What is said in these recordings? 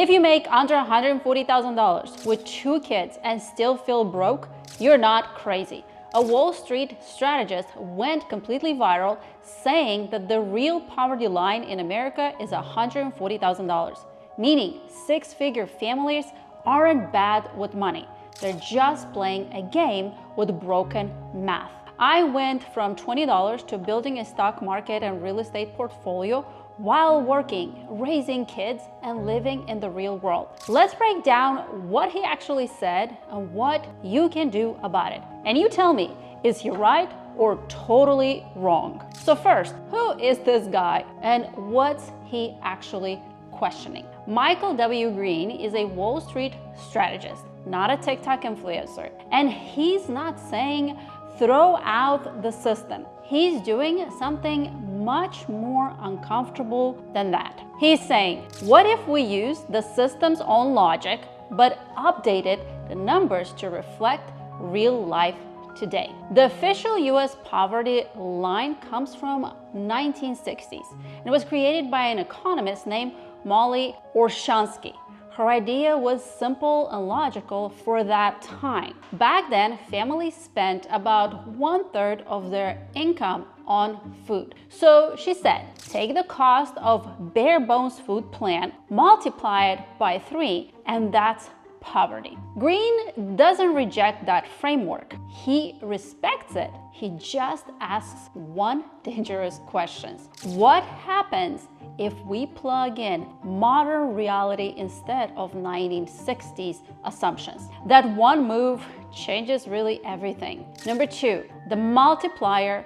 If you make under $140,000 with 2 kids and still feel broke, you're not crazy. A Wall Street strategist went completely viral saying that the real poverty line in America is $140,000, meaning 6-figure families aren't bad with money. They're just playing a game with broken math. I went from $20 to building a stock market and real estate portfolio while working, raising kids, and living in the real world. Let's break down what he actually said and what you can do about it. And you tell me, is he right or totally wrong? So first, who is this guy and what's he actually questioning? Michael W. Green is a Wall Street strategist, not a TikTok influencer. And he's not saying throw out the system. He's doing something much more uncomfortable than that. He's saying, what if we use the system's own logic, but updated the numbers to reflect real life today? The official US poverty line comes from 1960s and it was created by an economist named Molly Orshansky. Her idea was simple and logical for that time. Back then, families spent about 1/3 of their income on food. So she said, take the cost of bare bones food plan, multiply it by 3, and that's poverty. Green doesn't reject that framework. He respects it. He just asks one dangerous question. What happens if we plug in modern reality instead of 1960s assumptions? That one move changes really everything. Number 2, the multiplier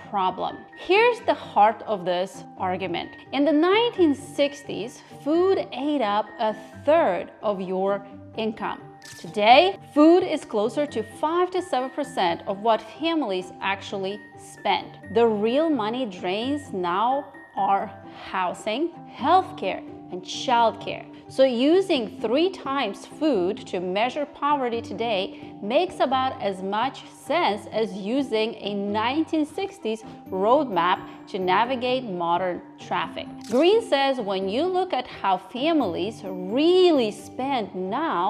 problem. Here's the heart of this argument. In the 1960s, food ate up 1/3 of your income. Today, food is closer to 5 to 7% of what families actually spend. The real money drains now are housing, healthcare, and childcare. So using 3 times food to measure poverty today makes about as much sense as using a 1960s roadmap to navigate modern traffic. Green says when you look at how families really spend now,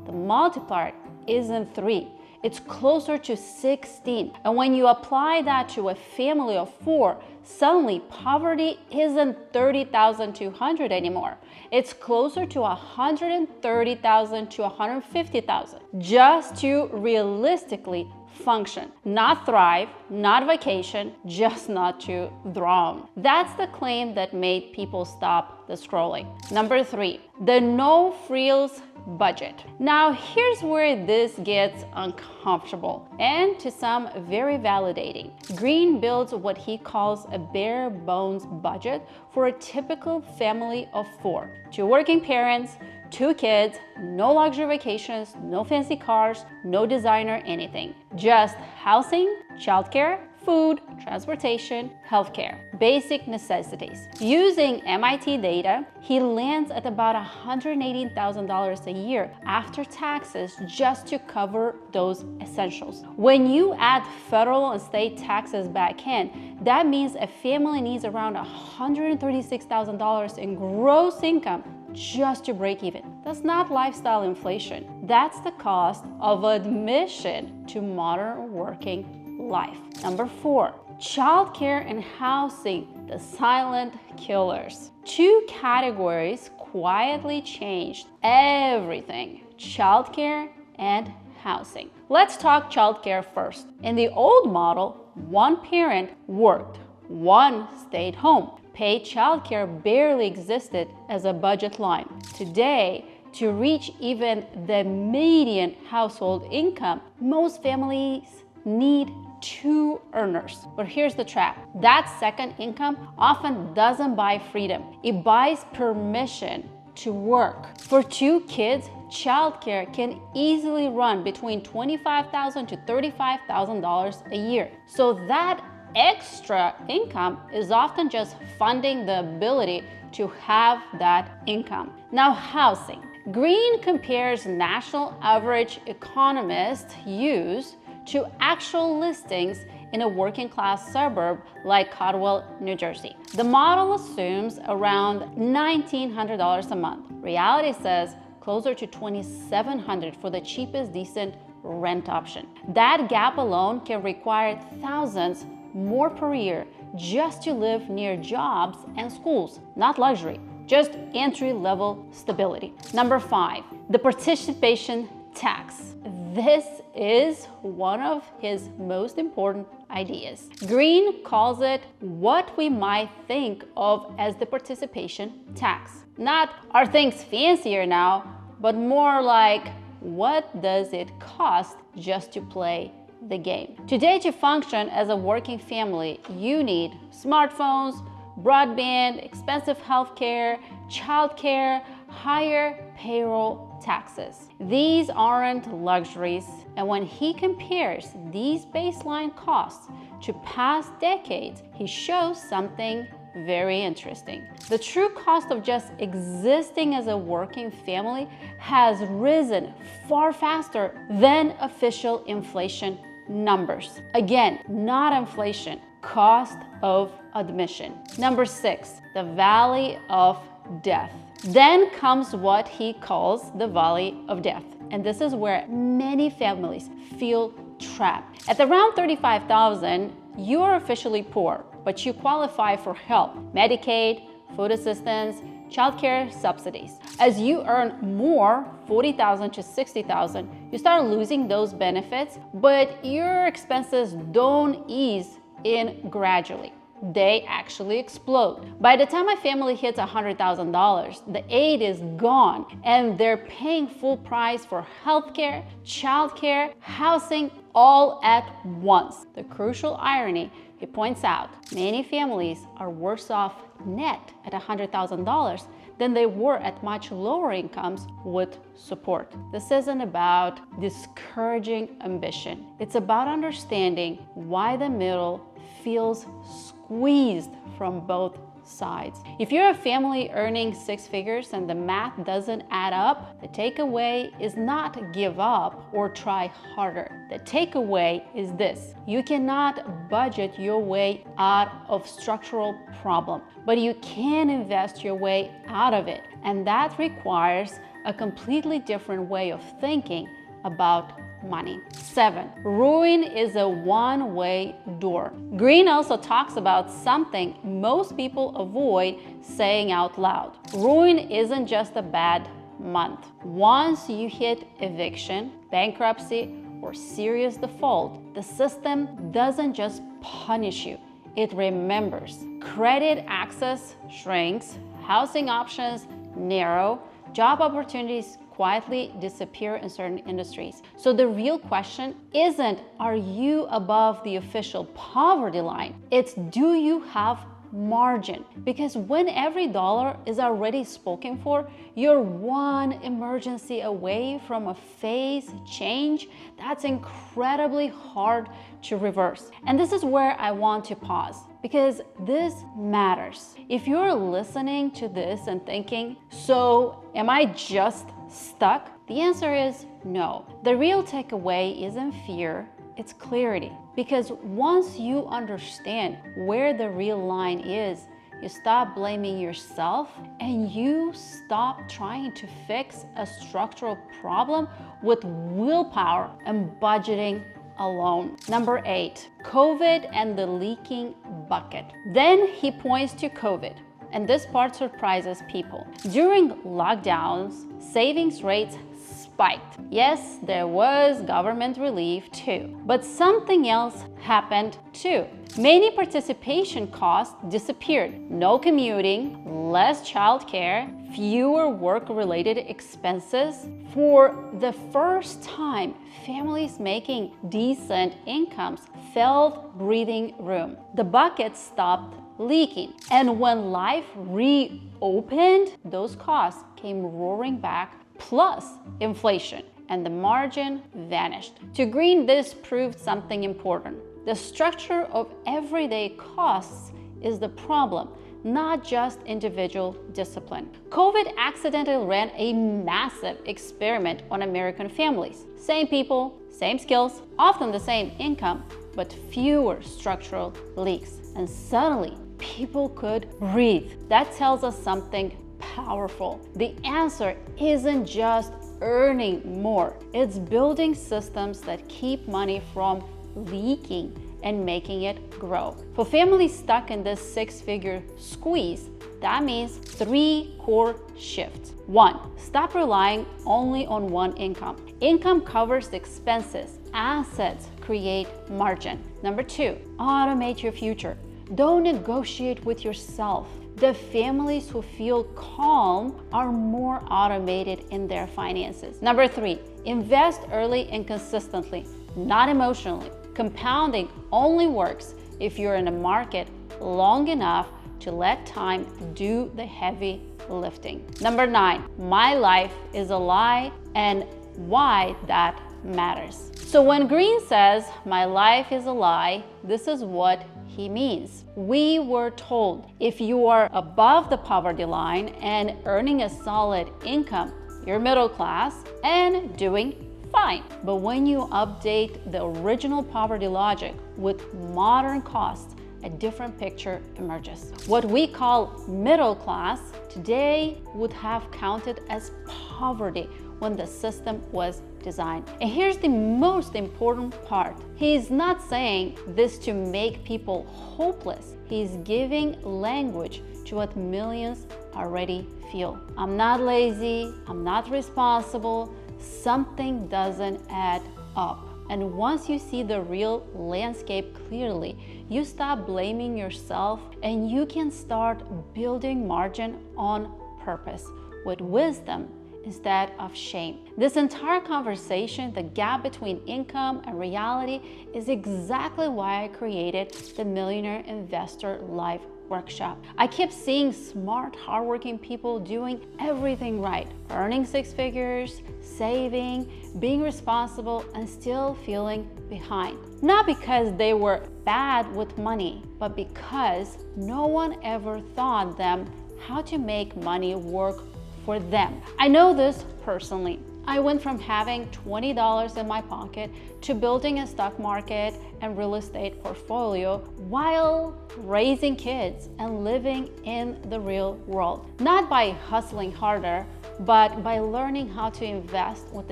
the multiplier isn't 3. It's closer to 16. And when you apply that to a family of 4, suddenly poverty isn't 30,200 anymore. It's closer to 130,000 to 150,000 just to realistically function, not thrive, not vacation, just not to drown. That's the claim that made people stop the scrolling. Number 3, the no frills budget. Now here's where this gets uncomfortable and to some very validating. Green builds what he calls a bare bones budget for a typical family of 4. 2 working parents, 2 kids, no luxury vacations, no fancy cars, no designer anything. Just housing, childcare, food, transportation, healthcare, basic necessities. Using MIT data, he lands at about $118,000 a year after taxes just to cover those essentials. When you add federal and state taxes back in, that means a family needs around $136,000 in gross income just to break even. That's not lifestyle inflation. That's the cost of admission to modern working life. Number 4, childcare and housing, the silent killers. 2 categories quietly changed everything: childcare and housing. Let's talk childcare first. In the old model, 1 parent worked, 1 stayed home. Paid childcare barely existed as a budget line. Today, to reach even the median household income, most families need 2 earners. But here's the trap. That second income often doesn't buy freedom. It buys permission to work. For 2 kids, childcare can easily run between $25,000 to $35,000 a year. So that extra income is often just funding the ability to have that income. Now, housing. Green compares national average economists use to actual listings in a working class suburb like Caldwell, New Jersey. The model assumes around $1,900 a month. Reality says closer to $2,700 for the cheapest decent rent option. That gap alone can require thousands more per year just to live near jobs and schools, not luxury, just entry-level stability. Number 5, the participation tax. This is one of his most important ideas. Green calls it what we might think of as the participation tax. Not are things fancier now, but more like what does it cost just to play the game? Today, to function as a working family, you need smartphones, broadband, expensive healthcare, childcare, higher payroll taxes. These aren't luxuries, and when he compares these baseline costs to past decades, he shows something very interesting. The true cost of just existing as a working family has risen far faster than official inflation numbers. Again, not inflation, cost of admission. Number 6, the valley of death. Then comes what he calls the valley of death. And this is where many families feel trapped. At around $35,000, you are officially poor, but you qualify for help, Medicaid, food assistance, childcare subsidies. As you earn more, $40,000 to $60,000, you start losing those benefits, but your expenses don't ease in gradually. They actually explode. By the time a family hits $100,000, the aid is gone and they're paying full price for healthcare, childcare, housing, all at once. The crucial irony, he points out, many families are worse off net at $100,000 than they were at much lower incomes with support. This isn't about discouraging ambition. It's about understanding why the middle feels squeezed from both sides. If you're a family earning 6 figures and the math doesn't add up, the takeaway is not give up or try harder. The takeaway is this: you cannot budget your way out of structural problem, but you can invest your way out of it. And that requires a completely different way of thinking about money. 7, ruin is a one-way door. Green also talks about something most people avoid saying out loud. Ruin isn't just a bad month. Once you hit eviction, bankruptcy, or serious default, the system doesn't just punish you, it remembers. Credit access shrinks, housing options narrow, job opportunities quietly disappear in certain industries. So the real question isn't, are you above the official poverty line? It's, do you have margin? Because when every dollar is already spoken for, you're one emergency away from a phase change that's incredibly hard to reverse. And this is where I want to pause, because this matters. If you're listening to this and thinking, so am I just stuck? The answer is no. The real takeaway isn't fear, it's clarity. Because once you understand where the real line is, you stop blaming yourself and you stop trying to fix a structural problem with willpower and budgeting alone. Number 8, COVID and the leaking bucket. Then he points to COVID. And this part surprises people. During lockdowns, savings rates spiked. Yes, there was government relief too, but something else happened too. Many participation costs disappeared. No commuting, less childcare, fewer work-related expenses. For the first time, families making decent incomes felt breathing room. The bucket stopped leaking. And when life reopened, those costs came roaring back, plus inflation, and the margin vanished. To Green, this proved something important. The structure of everyday costs is the problem, not just individual discipline. COVID accidentally ran a massive experiment on American families. Same people, same skills, often the same income, but fewer structural leaks. And suddenly, people could breathe. That tells us something powerful. The answer isn't just earning more, it's building systems that keep money from leaking and making it grow. For families stuck in this six-figure squeeze, that means 3 core shifts. 1. Stop relying only on one income. Income covers the expenses. Assets create margin. Number 2, automate your future. Don't negotiate with yourself. The families who feel calm are more automated in their finances. Number 3, invest early and consistently, not emotionally. Compounding only works if you're in a market long enough to let time do the heavy lifting. Number 9, my life is a lie and why that matters. So when Green says, my life is a lie, this is what he means. We were told if you are above the poverty line and earning a solid income, you're middle class and doing fine. But when you update the original poverty logic with modern costs, a different picture emerges. What we call middle class today would have counted as poverty when the system was designed. And here's the most important part. He's not saying this to make people hopeless. He's giving language to what millions already feel. I'm not lazy, I'm not responsible, something doesn't add up. And once you see the real landscape clearly, you stop blaming yourself and you can start building margin on purpose with wisdom instead of shame. This entire conversation, the gap between income and reality, is exactly why I created the Millionaire Investor Live Workshop. I keep seeing smart, hardworking people doing everything right, earning six figures, saving, being responsible, and still feeling behind. Not because they were bad with money, but because no one ever taught them how to make money work for them. I know this personally. I went from having $20 in my pocket to building a stock market and real estate portfolio while raising kids and living in the real world. Not by hustling harder, but by learning how to invest with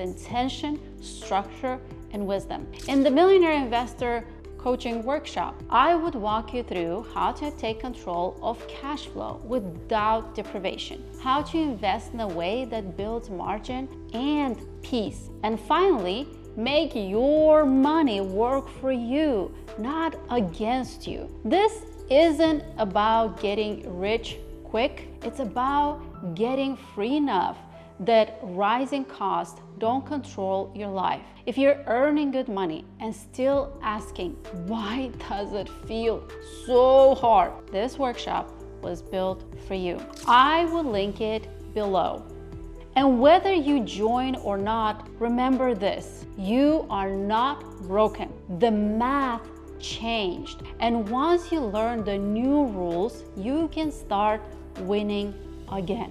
intention, structure, and wisdom. In the Millionaire Investor Coaching Workshop, I would walk you through how to take control of cash flow without deprivation, how to invest in a way that builds margin and peace, and finally, make your money work for you, not against you. This isn't about getting rich quick, it's about getting free enough that rising costs don't control your life. If you're earning good money and still asking, why does it feel so hard? This workshop was built for you. I will link it below. And whether you join or not, remember this, you are not broken. The math changed. And once you learn the new rules, you can start winning again.